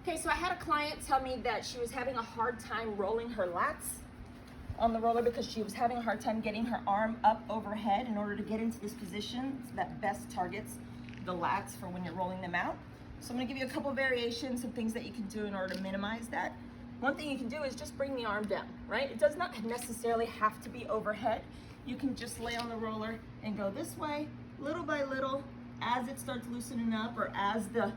Okay, so I had a client tell me that she was having a hard time rolling her lats on the roller because she was having a hard time getting her arm up overhead in order to get into this position that best targets the lats for when you're rolling them out. So I'm gonna give you a couple variations of things that you can do in order to minimize that. One thing you can do is just bring the arm down, right? It does not necessarily have to be overhead. You can just lay on the roller and go this way, little by little, as it starts loosening up or as the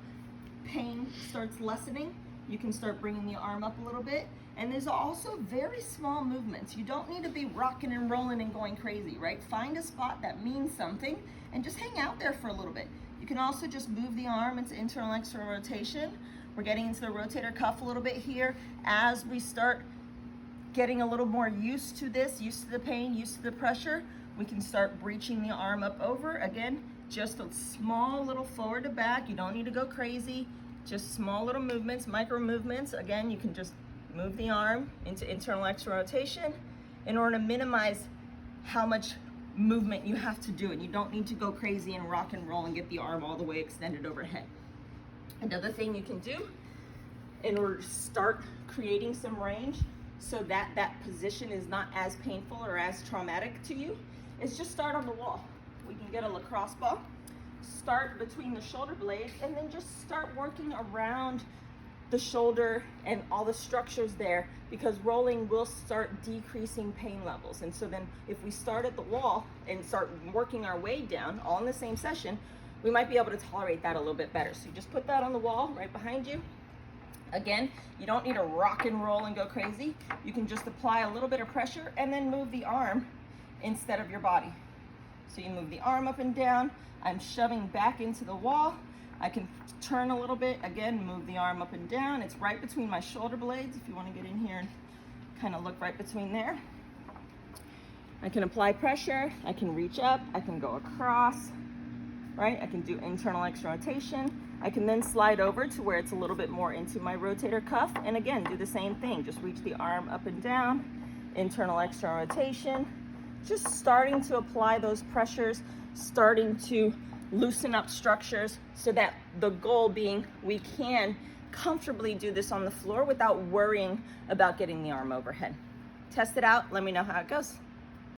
pain starts lessening, you can start bringing the arm up a little bit. And there's also very small movements. You don't need to be rocking and rolling and going crazy, right? Find a spot that means something and just hang out there for a little bit. You can also just move the arm into internal external rotation. We're getting into the rotator cuff a little bit here. As we start getting a little more used to this, used to the pain, used to the pressure, we can start breaching the arm up over. Again, just a small little forward to back. You don't need to go crazy. Just small little movements, micro movements. Again, you can just move the arm into internal external rotation in order to minimize how much movement you have to do. And you don't need to go crazy and rock and roll and get the arm all the way extended overhead. Another thing you can do in order to start creating some range so that that position is not as painful or as traumatic to you is just start on the wall. We can get a lacrosse ball, start between the shoulder blades, and then just start working around the shoulder and all the structures there, because rolling will start decreasing pain levels. And so then if we start at the wall and start working our way down all in the same session, we might be able to tolerate that a little bit better. So you just put that on the wall right behind you. Again, you don't need to rock and roll and go crazy. You can just apply a little bit of pressure and then move the arm instead of your body. So you move the arm up and down. I'm shoving back into the wall. I can turn a little bit. Again, move the arm up and down. It's right between my shoulder blades. If you want to get in here and kind of look right between there. I can apply pressure. I can reach up. I can go across, right? I can do internal external rotation. I can then slide over to where it's a little bit more into my rotator cuff. And again, do the same thing. Just reach the arm up and down, internal external rotation. Just starting to apply those pressures, starting to loosen up structures so that the goal being we can comfortably do this on the floor without worrying about getting the arm overhead. Test it out. Let me know how it goes.